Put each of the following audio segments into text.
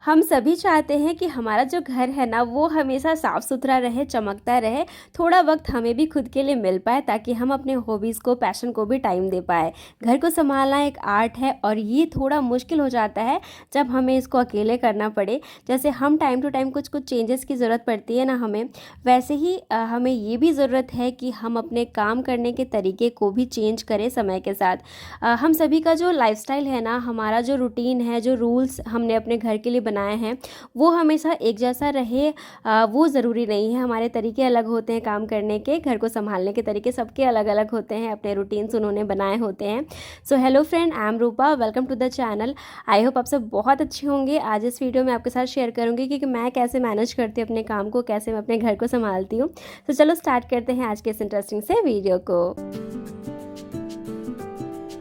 हम सभी चाहते हैं कि हमारा जो घर है ना वो हमेशा साफ़ सुथरा रहे, चमकता रहे। थोड़ा वक्त हमें भी खुद के लिए मिल पाए ताकि हम अपने हॉबीज़ को, पैशन को भी टाइम दे पाए। घर को संभालना एक आर्ट है और ये थोड़ा मुश्किल हो जाता है जब हमें इसको अकेले करना पड़े। जैसे हम टाइम टू टाइम कुछ कुछ चेंजेस की ज़रूरत पड़ती है ना हमें, वैसे ही हमें ये भी ज़रूरत है कि हम अपने काम करने के तरीके को भी चेंज करें समय के साथ। हम सभी का जो लाइफस्टाइल है ना, हमारा जो रूटीन है, जो रूल्स हमने अपने घर के लिए बनाए हैं वो हमेशा एक जैसा रहे, वो ज़रूरी नहीं है। हमारे तरीके अलग होते हैं काम करने के, घर को संभालने के तरीके सबके अलग अलग होते हैं, अपने रूटीन्स उन्होंने बनाए होते हैं। So hello friend, I am Rupa, welcome to the channel. I hope आप सब बहुत अच्छे होंगे। आज इस वीडियो में आपके साथ शेयर करूँगी कि मैं कैसे मैनेज करती हूँ अपने काम को, कैसे मैं अपने घर को संभालती हूँ। तो चलो स्टार्ट करते हैं आज के इस इंटरेस्टिंग से वीडियो को।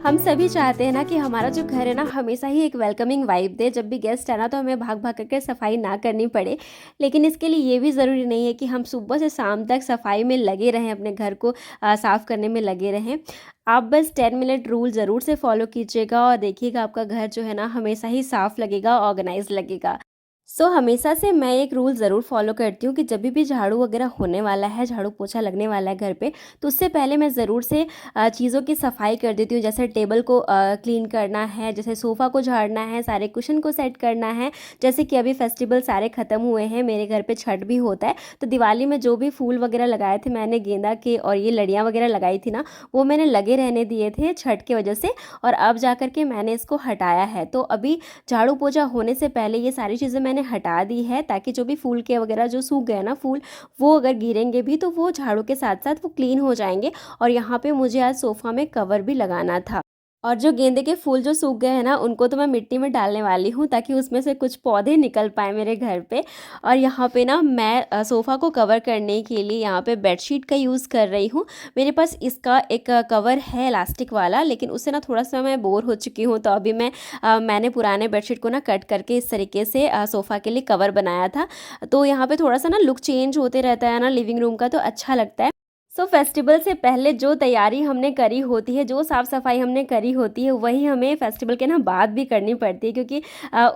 हम सभी चाहते हैं ना कि हमारा जो घर है ना हमेशा ही एक वेलकमिंग वाइब दे। जब भी गेस्ट है ना तो हमें भाग भाग करके सफाई ना करनी पड़े। लेकिन इसके लिए ये भी ज़रूरी नहीं है कि हम सुबह से शाम तक सफाई में लगे रहें, अपने घर को साफ़ करने में लगे रहें। आप बस 10 मिनट रूल ज़रूर से फॉलो कीजिएगा और देखिएगा आपका घर जो है ना हमेशा ही साफ़ लगेगा, ऑर्गेनाइज लगेगा। हमेशा से मैं एक रूल ज़रूर फॉलो करती हूँ कि जब भी झाड़ू वगैरह होने वाला है, झाड़ू पोछा लगने वाला है घर पे, तो उससे पहले मैं ज़रूर से चीज़ों की सफाई कर देती हूँ। जैसे टेबल को क्लीन करना है, जैसे सोफ़ा को झाड़ना है, सारे कुशन को सेट करना है। जैसे कि अभी फेस्टिवल सारे ख़त्म हुए हैं, मेरे घर पे छठ भी होता है, तो दिवाली में जो भी फूल वगैरह लगाए थे मैंने, गेंदा के और ये लड़ियाँ वगैरह लगाई थी ना, वो मैंने लगे रहने दिए थे छठ की वजह से, और अब जा कर के मैंने इसको हटाया है। तो अभी झाड़ू पोछा होने से पहले ये सारी चीज़ें मैंने हटा दी है, ताकि जो भी फूल के वगैरह जो सूख गए ना फूल, वो अगर गिरेंगे भी तो वो झाड़ू के साथ साथ वो क्लीन हो जाएंगे। और यहाँ पे मुझे आज सोफ़ा में कवर भी लगाना था। और जो गेंदे के फूल जो सूख गए हैं ना, उनको तो मैं मिट्टी में डालने वाली हूँ ताकि उसमें से कुछ पौधे निकल पाए मेरे घर पे। और यहाँ पे ना मैं सोफ़ा को कवर करने के लिए यहाँ पे बेडशीट का यूज़ कर रही हूँ। मेरे पास इसका एक कवर है इलास्टिक वाला, लेकिन उससे ना थोड़ा सा मैं बोर हो चुकी हूँ, तो अभी मैंने पुराने बेडशीट को ना कट करके इस तरीके से सोफ़ा के लिए कवर बनाया था। तो यहाँ पे थोड़ा सा ना लुक चेंज होते रहता है ना लिविंग रूम का, तो अच्छा लगता है। फेस्टिवल से पहले जो तैयारी हमने करी होती है, जो साफ़ सफाई हमने करी होती है, वही हमें फेस्टिवल के ना बाद भी करनी पड़ती है, क्योंकि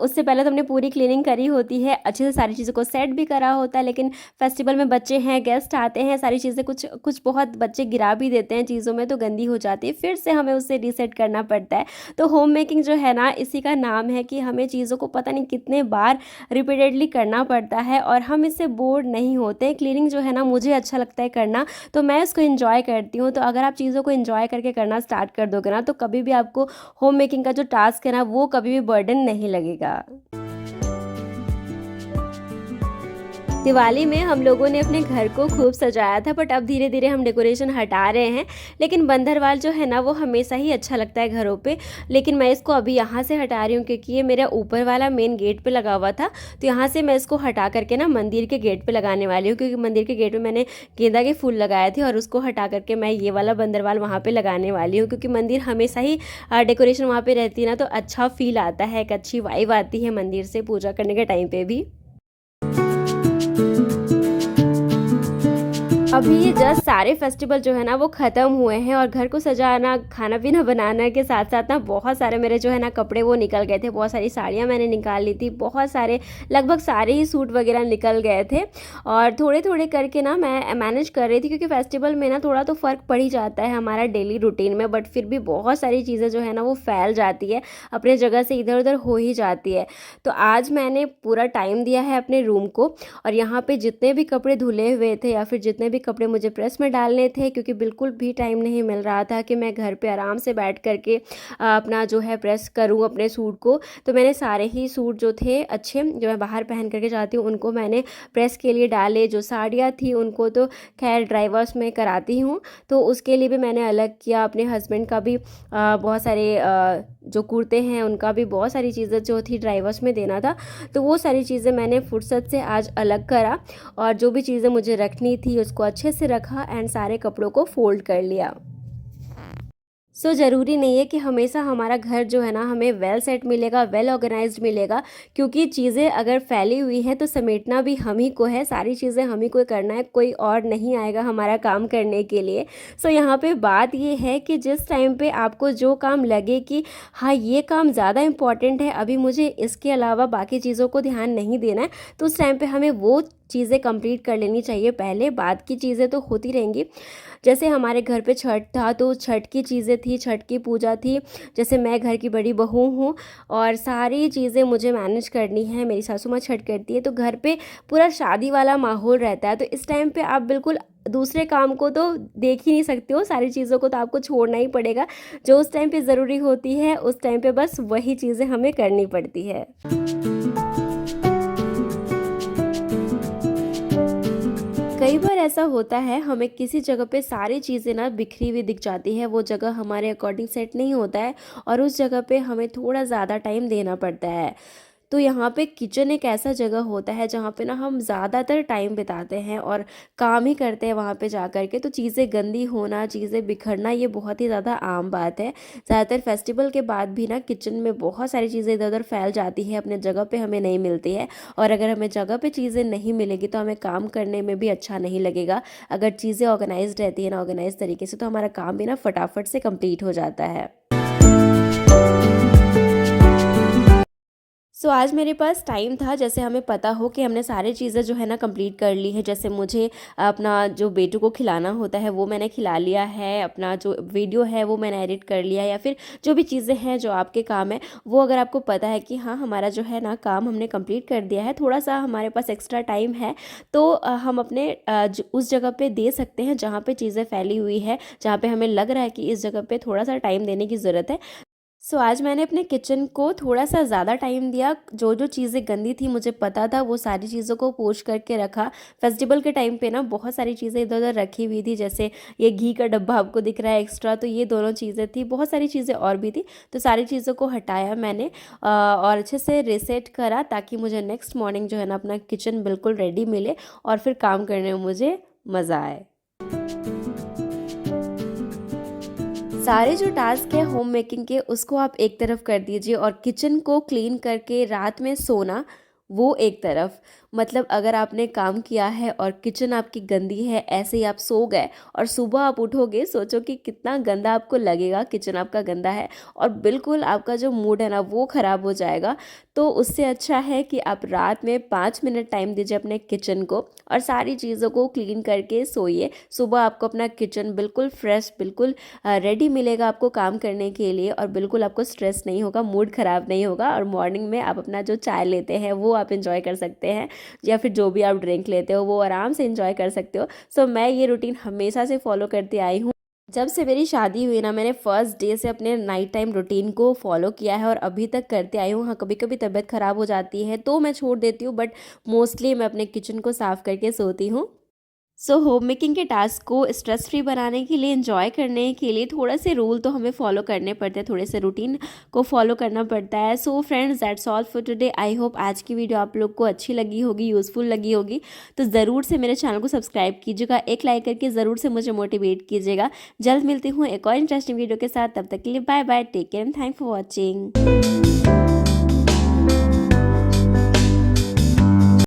उससे पहले तो हमने पूरी क्लीनिंग करी होती है, अच्छे से सारी चीज़ों को सेट भी करा होता है। लेकिन फेस्टिवल में बच्चे हैं, गेस्ट आते हैं, सारी चीज़ें कुछ कुछ बहुत बच्चे गिरा भी देते हैं चीज़ों में, तो गंदी हो जाती है, फिर से हमें उससे रीसेट करना पड़ता है। तो होम मेकिंग जो है ना, इसी का नाम है कि हमें चीज़ों को पता नहीं कितने बार रिपीटेडली करना पड़ता है और हम इससे बोर नहीं होते। क्लीनिंग जो है ना मुझे अच्छा लगता है करना, तो मैं इसको एंजॉय करती हूँ। तो अगर आप चीज़ों को एंजॉय करके करना स्टार्ट कर दोगे ना, तो कभी भी आपको होम मेकिंग का जो टास्क है ना वो कभी भी बर्डन नहीं लगेगा। दिवाली में हम लोगों ने अपने घर को खूब सजाया था, बट अब धीरे धीरे हम डेकोरेशन हटा रहे हैं। लेकिन बंदरवाल जो है ना वो हमेशा ही अच्छा लगता है घरों पे। लेकिन मैं इसको अभी यहाँ से हटा रही हूँ क्योंकि ये मेरा ऊपर वाला मेन गेट पे लगा हुआ था, तो यहाँ से मैं इसको हटा करके ना मंदिर के गेट पे लगाने वाली हूँ, क्योंकि मंदिर के गेट में मैंने गेंदा के फूल लगाए थे और उसको हटा करके मैं ये वाला बंदरवाल वहाँ पर लगाने वाली हूँ। क्योंकि मंदिर हमेशा ही डेकोरेशन वहाँ पर रहती है ना, तो अच्छा फील आता है, एक अच्छी वाइब आती है मंदिर से पूजा करने के टाइम पे भी। अभी ये जस्ट सारे फेस्टिवल जो है ना वो ख़त्म हुए हैं और घर को सजाना, खाना पीना बनाने के साथ साथ ना बहुत सारे मेरे जो है ना कपड़े वो निकल गए थे। बहुत सारी साड़ियाँ मैंने निकाल ली थी, बहुत सारे, लगभग सारे ही सूट वगैरह निकल गए थे। और थोड़े थोड़े करके ना मैं मैनेज कर रही थी, क्योंकि फेस्टिवल में ना थोड़ा तो फ़र्क पड़ ही जाता है हमारा डेली रूटीन में, बट फिर भी बहुत सारी चीज़ें जो है ना वो फैल जाती है, अपने जगह से इधर उधर हो ही जाती है। तो आज मैंने पूरा टाइम दिया है अपने रूम को, और यहाँ पे जितने भी कपड़े धुले हुए थे या फिर जितने भी कपड़े मुझे प्रेस में डालने थे, क्योंकि बिल्कुल भी टाइम नहीं मिल रहा था कि मैं घर पे आराम से बैठ करके अपना जो है प्रेस करूं अपने सूट को, तो मैंने सारे ही सूट जो थे अच्छे, जो मैं बाहर पहन करके जाती हूँ, उनको मैंने प्रेस के लिए डाले। जो साड़ियाँ थी उनको तो खैर ड्राई वॉश में कराती हूँ, तो उसके लिए भी मैंने अलग किया। अपने हस्बैंड का भी बहुत सारे जो कुर्ते हैं उनका भी बहुत सारी चीज़ें जो थी ड्राई वॉश में देना था, तो वो सारी चीज़ें मैंने फुर्सत से आज अलग करा, और जो भी चीज़ें मुझे रखनी थी उसको अच्छे से रखा एंड सारे कपड़ों को फोल्ड कर लिया। सो ज़रूरी नहीं है कि हमेशा हमारा घर जो है ना हमें वेल सेट मिलेगा, वेल ऑर्गेनाइज्ड मिलेगा, क्योंकि चीज़ें अगर फैली हुई हैं तो समेटना भी हम ही को है, सारी चीज़ें हम ही को करना है, कोई और नहीं आएगा हमारा काम करने के लिए। सो यहाँ पे बात ये है कि जिस टाइम पे आपको जो काम लगे कि हाँ ये काम ज़्यादा इम्पॉर्टेंट है, अभी मुझे इसके अलावा बाकी चीज़ों को ध्यान नहीं देना है, तो उस टाइम पे हमें वो चीज़ें कंप्लीट कर लेनी चाहिए पहले, बाद की चीज़ें तो होती रहेंगी। जैसे हमारे घर पे छठ था तो छठ की चीज़ें थी, छठ की पूजा थी। जैसे मैं घर की बड़ी बहू हूँ और सारी चीज़ें मुझे मैनेज करनी है, मेरी सासू माँ छठ करती है, तो घर पे पूरा शादी वाला माहौल रहता है। तो इस टाइम पे आप बिल्कुल दूसरे काम को तो देख ही नहीं सकते हो, सारी चीज़ों को तो आपको छोड़ना ही पड़ेगा। जो उस टाइम पे ज़रूरी होती है उस टाइम पे बस वही चीज़ें हमें करनी पड़ती है। कई बार ऐसा होता है हमें किसी जगह पे सारी चीज़ें ना बिखरी हुई दिख जाती है, वो जगह हमारे अकॉर्डिंग सेट नहीं होता है और उस जगह पे हमें थोड़ा ज़्यादा टाइम देना पड़ता है। तो यहाँ पे किचन एक ऐसा जगह होता है जहाँ पे ना हम ज़्यादातर टाइम बिताते हैं और काम ही करते हैं वहाँ पे जा कर के, तो चीज़ें गंदी होना, चीज़ें बिखरना ये बहुत ही ज़्यादा आम बात है। ज़्यादातर फेस्टिवल के बाद भी ना किचन में बहुत सारी चीज़ें इधर उधर फैल जाती है, अपने जगह पे हमें नहीं मिलती है। और अगर हमें जगह पे चीज़ें नहीं मिलेगी तो हमें काम करने में भी अच्छा नहीं लगेगा। अगर चीज़ें ऑर्गेनाइज्ड रहती है ना ऑर्गेनाइज तरीके से, तो हमारा काम भी ना फटाफट से कंप्लीट हो जाता है। आज मेरे पास टाइम था, जैसे हमें पता हो कि हमने सारी चीज़ें जो है ना कंप्लीट कर ली है। जैसे मुझे अपना जो बेटू को खिलाना होता है वो मैंने खिला लिया है, अपना जो वीडियो है वो मैंने एडिट कर लिया, या फिर जो भी चीज़ें हैं जो आपके काम है वो अगर आपको पता है कि हाँ हमारा जो है ना काम हमने कंप्लीट कर दिया है, थोड़ा सा हमारे पास एक्स्ट्रा टाइम है, तो हम अपने उस जगह पे दे सकते हैं जहाँ पे चीज़ें फैली हुई है, जहाँ पे हमें लग रहा है कि इस जगह पे थोड़ा सा टाइम देने की ज़रूरत है। आज मैंने अपने किचन को थोड़ा सा ज़्यादा टाइम दिया। जो जो चीज़ें गंदी थी मुझे पता था, वो सारी चीज़ों को पोंछ करके रखा। फेस्टिवल के टाइम पे ना बहुत सारी चीज़ें इधर उधर रखी हुई थी, जैसे ये घी का डब्बा आपको दिख रहा है एक्स्ट्रा, तो ये दोनों चीज़ें थी, बहुत सारी चीज़ें और भी थी। तो सारी चीज़ों को हटाया मैंने और अच्छे से रीसेट करा, ताकि मुझे नेक्स्ट मॉर्निंग जो है ना अपना किचन बिल्कुल रेडी मिले और फिर काम करने में मुझे मज़ा आए। सारे जो टास्क है होम मेकिंग के उसको आप एक तरफ कर दीजिए और किचन को क्लीन करके रात में सोना वो एक तरफ। मतलब अगर आपने काम किया है और किचन आपकी गंदी है, ऐसे ही आप सो गए और सुबह आप उठोगे, सोचो कि कितना गंदा आपको लगेगा, किचन आपका गंदा है और बिल्कुल आपका जो मूड है ना वो ख़राब हो जाएगा। तो उससे अच्छा है कि आप रात में 5 मिनट टाइम दीजिए अपने किचन को और सारी चीज़ों को क्लीन करके सोइए। सुबह आपको अपना किचन बिल्कुल फ्रेश, बिल्कुल रेडी मिलेगा आपको काम करने के लिए और बिल्कुल आपको स्ट्रेस नहीं होगा, मूड ख़राब नहीं होगा और मॉर्निंग में आप अपना जो चाय लेते हैं वो आप इंजॉय कर सकते हैं, या फिर जो भी आप ड्रिंक लेते हो वो आराम से इंजॉय कर सकते हो। मैं ये रूटीन हमेशा से फॉलो करती आई हूँ। जब से मेरी शादी हुई ना, मैंने फर्स्ट डे से अपने नाइट टाइम रूटीन को फॉलो किया है और अभी तक करते आई हूँ। हाँ, कभी कभी तबीयत ख़राब हो जाती है तो मैं छोड़ देती हूँ, बट मोस्टली मैं अपने किचन को साफ़ करके सोती हूँ। होम मेकिंग के टास्क को स्ट्रेस फ्री बनाने के लिए, एंजॉय करने के लिए थोड़ा से रूल तो हमें फॉलो करने पड़ते हैं, थोड़े से रूटीन को फॉलो करना पड़ता है। Friends, that's all for today. I hope आज की वीडियो आप लोग को अच्छी लगी होगी, यूज़फुल लगी होगी। तो ज़रूर से मेरे चैनल को सब्सक्राइब कीजिएगा, एक लाइक करके ज़रूर से मुझे मोटिवेट कीजिएगा। जल्द मिलती हूँ एक और इंटरेस्टिंग वीडियो के साथ, तब तक के लिए bye bye, take care and thank for watching.